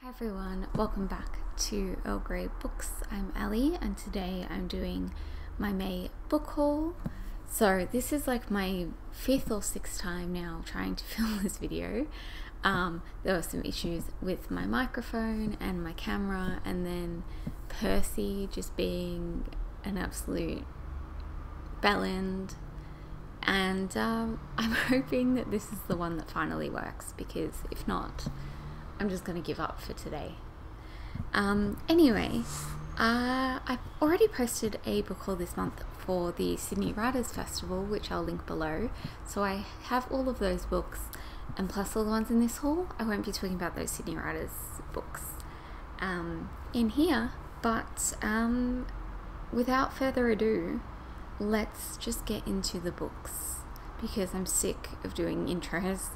Hi everyone, welcome back to Earl Grey Books. I'm Ali and today I'm doing my May book haul. So this is like my 5th or 6th time now trying to film this video. There were some issues with my microphone and my camera, and then Percy just being an absolute bellend. And I'm hoping that this is the one that finally works, because if not, I'm just going to give up for today. Anyway, I've already posted a book haul this month for the Sydney Writers Festival, which I'll link below. So I have all of those books, and plus all the ones in this haul. I won't be talking about those Sydney Writers books in here, but without further ado, let's just get into the books, because I'm sick of doing intros.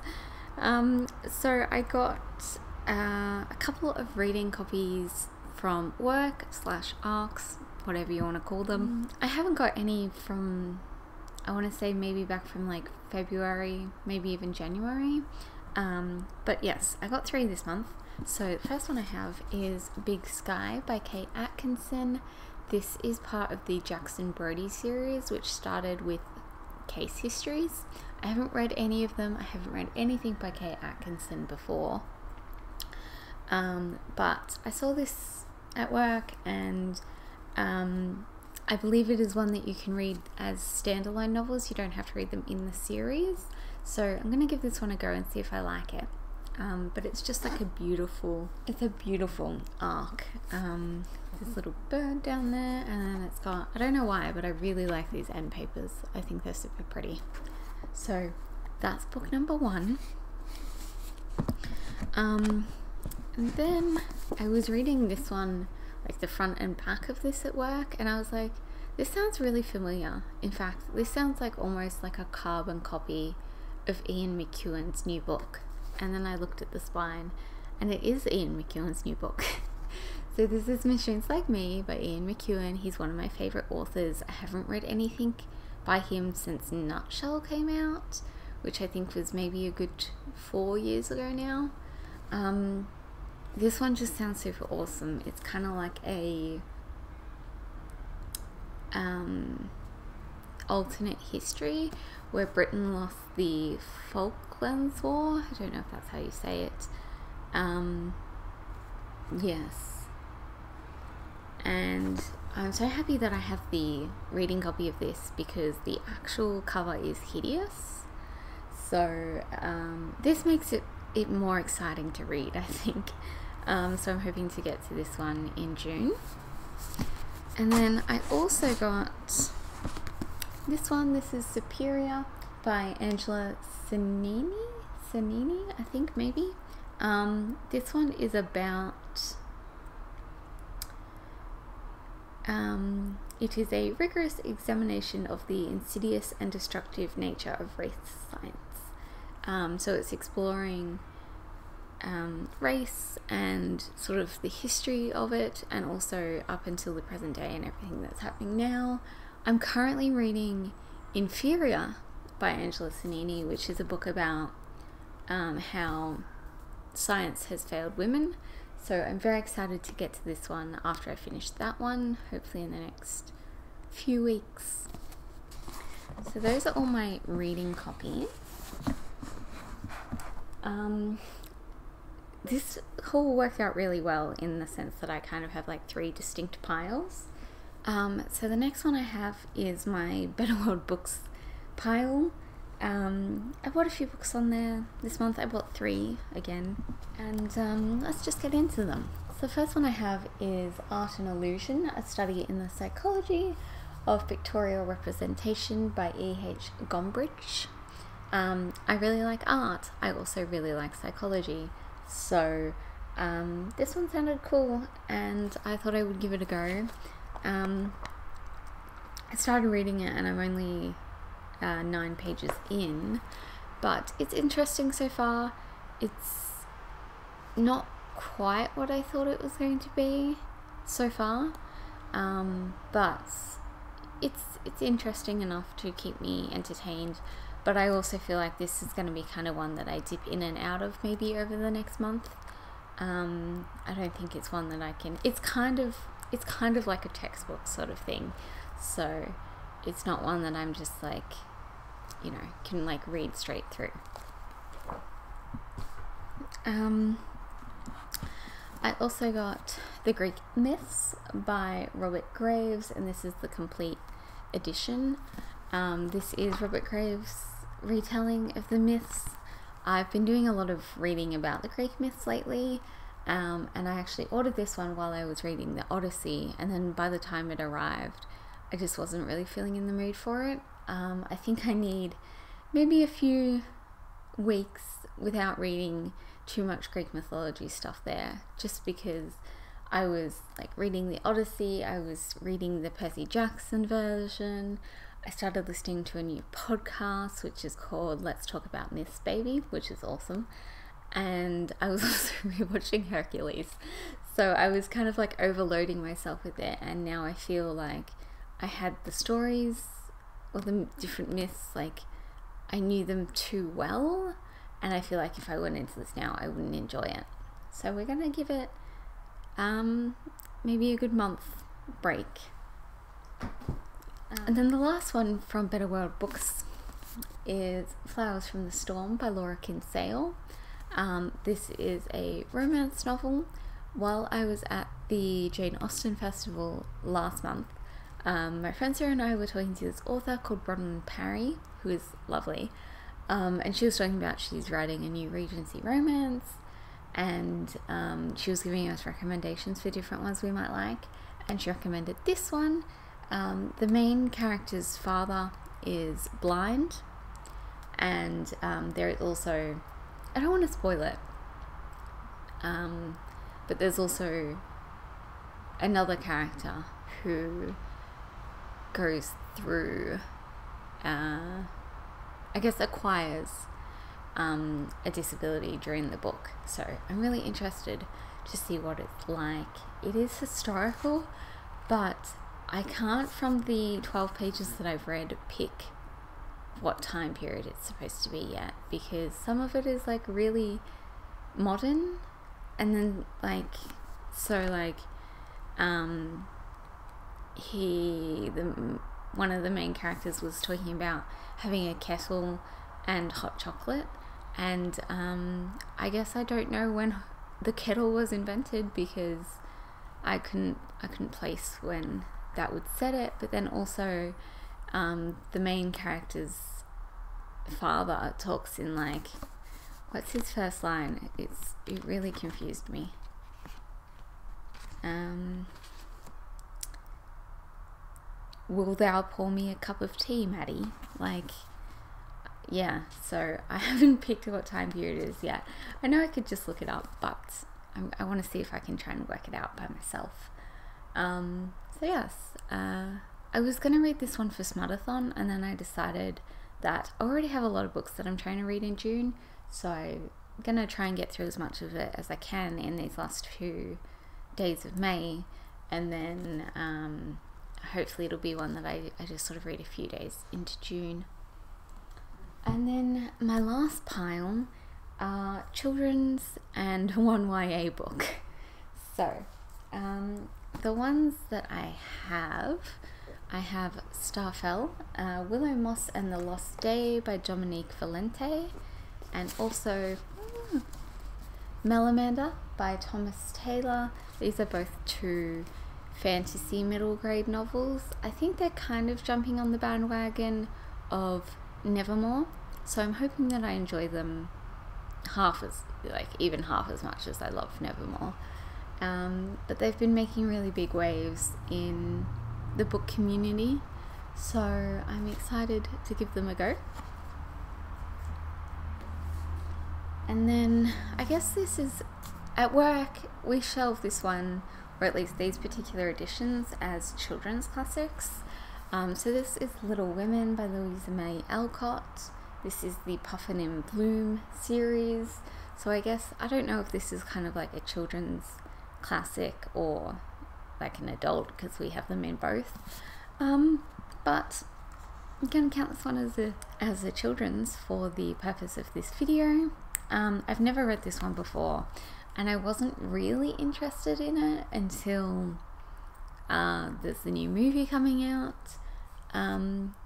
So I got a couple of reading copies from work/ARCs, whatever you want to call them. I haven't got any from, I want to say maybe back from like February, maybe even January. But yes, I got 3 this month. So the first one I have is Big Sky by Kate Atkinson. This is part of the Jackson Brodie series, which started with Case Histories. I haven't read any of them. I haven't read anything by Kate Atkinson before. But I saw this at work, and I believe it is one that you can read as standalone novels. You don't have to read them in the series. So I'm going to give this one a go and see if I like it. But it's just like a beautiful arc. This little bird down there, and then it's got, I don't know why, but I really like these end papers. I think they're super pretty. So that's book number 1. And then I was reading this one, like the front and back of this at work, and I was like, this sounds really familiar. In fact, this sounds like almost like a carbon copy of Ian McEwan's new book. And then I looked at the spine, and it is Ian McEwan's new book. So this is Machines Like Me by Ian McEwan. He's one of my favourite authors. I haven't read anything by him since Nutshell came out, which I think was maybe a good 4 years ago now. This one just sounds super awesome. It's kind of like a alternate history where Britain lost the Falklands War. I don't know if that's how you say it. Yes. And I'm so happy that I have the reading copy of this, because the actual cover is hideous. So this makes it more exciting to read, I think. So I'm hoping to get to this one in June. And then I also got this one. This is Superior by Angela Sannini, I think, maybe. This one is about it is a rigorous examination of the insidious and destructive nature of race science. So it's exploring race and sort of the history of it, and also up until the present day and everything that's happening now. I'm currently reading Inferior by Angela Sannini, which is a book about how science has failed women. So I'm very excited to get to this one after I finish that one, hopefully in the next few weeks. So those are all my reading copies. This haul worked out really well in the sense that I kind of have like 3 distinct piles. So the next one I have is my Better World Books pile. I bought a few books on there this month. I bought 3 again, and let's just get into them. So the first one I have is Art and Illusion, a study in the psychology of pictorial representation by E.H. Gombrich. I really like art. I also really like psychology. So this one sounded cool, and I thought I would give it a go. I started reading it, and I'm only 9 pages in, but it's interesting so far. It's not quite what I thought it was going to be so far, but it's interesting enough to keep me entertained. But I also feel like this is going to be kind of one that I dip in and out of maybe over the next month. I don't think it's one that I can, it's kind of like a textbook sort of thing, so it's not one that I'm just like, you know, can like read straight through. I also got The Greek Myths by Robert Graves, and this is the complete edition. This is Robert Graves' retelling of the myths. I've been doing a lot of reading about the Greek myths lately, and I actually ordered this one while I was reading the Odyssey, and then by the time it arrived, I just wasn't really feeling in the mood for it. I think I need maybe a few weeks without reading too much Greek mythology stuff there, just because I was like reading the Odyssey, I was reading the Percy Jackson version, I started listening to a new podcast which is called Let's Talk About Myths Baby, which is awesome, and I was also rewatching Hercules, so I was kind of like overloading myself with it, and now I feel like I had the stories or the different myths, like I knew them too well, and I feel like if I went into this now I wouldn't enjoy it. So we're gonna give it maybe a good month break. And then the last one from Better World Books is Flowers from the Storm by Laura Kinsale. This is a romance novel. While I was at the Jane Austen Festival last month, my friend Sarah and I were talking to this author called Bronwyn Parry, who is lovely, and she was talking about she's writing a new Regency romance, and she was giving us recommendations for different ones we might like, and she recommended this one. The main character's father is blind, and there is also, I don't want to spoil it, but there's also another character who goes through, I guess acquires a disability during the book. So I'm really interested to see what it's like. It is historical, but I can't, from the 12 pages that I've read, pick what time period it's supposed to be yet, because some of it is like really modern, and then like, so like one of the main characters was talking about having a kettle and hot chocolate, and I guess I don't know when the kettle was invented, because I couldn't place when that would set it. But then also the main character's father talks in like, what's his first line? It really confused me. Will thou pour me a cup of tea, Maddie? Like, yeah, so I haven't picked what time period it is yet. I know I could just look it up, but I want to see if I can try and work it out by myself. So yes, I was going to read this one for Smartathon, and then I decided that I already have a lot of books that I'm trying to read in June, so I'm going to try and get through as much of it as I can in these last few days of May, and then hopefully it'll be one that I just sort of read a few days into June. And then my last pile are children's and one YA book. So the ones that I have Starfell, Willow Moss and the Lost Day by Dominique Valente, and also Melamander by Thomas Taylor. These are both two fantasy middle grade novels. I think they're kind of jumping on the bandwagon of Nevermore, so I'm hoping that I enjoy them even half as much as I love Nevermore. But they've been making really big waves in the book community, so I'm excited to give them a go. And then I guess this is, at work we shelve this one, or at least these particular editions, as children's classics. So this is Little Women by Louisa May Alcott. This is the Puffin in Bloom series. So I guess, I don't know if this is kind of like a children's classic or like an adult, because we have them in both. But I'm going to count this one as a children's for the purpose of this video. I've never read this one before. and I wasn't really interested in it until there's the new movie coming out.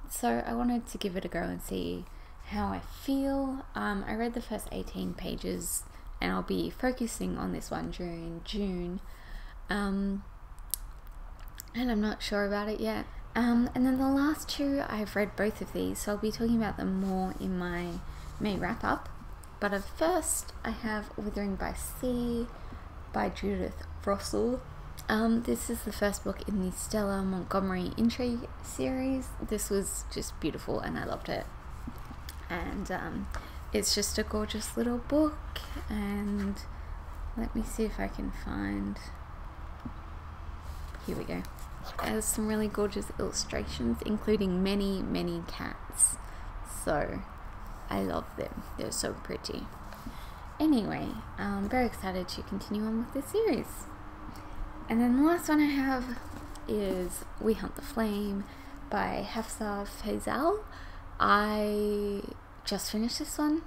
So I wanted to give it a go and see how I feel. I read the first 18 pages and I'll be focusing on this one during June. And I'm not sure about it yet. And then the last two, I've read both of these, so I'll be talking about them more in my May wrap up. But at first, I have Withering by Sea by Judith Russell. This is the first book in the Stella Montgomery Intrigue series. This was just beautiful and I loved it. And it's just a gorgeous little book. And let me see if I can find... Here we go. It has some really gorgeous illustrations, including many cats. So I love them. They're so pretty. Anyway, I'm very excited to continue on with this series. And then the last one I have is We Hunt the Flame by Hafsa Faizal. I just finished this one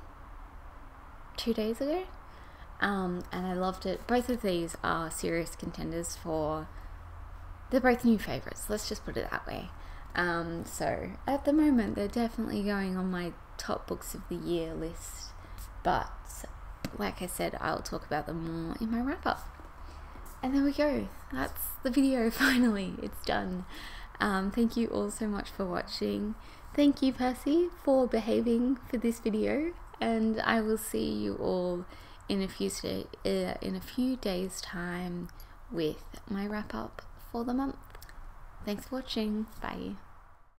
2 days ago, and I loved it. Both of these are serious contenders for... They're both new favourites, let's just put it that way. So at the moment they're definitely going on my top books of the year list, but like I said, I'll talk about them more in my wrap up. And there we go, that's the video. Finally, it's done. Thank you all so much for watching. Thank you, Percy, for behaving for this video, and I will see you all in a few days time with my wrap up for the month. Thanks for watching. Bye.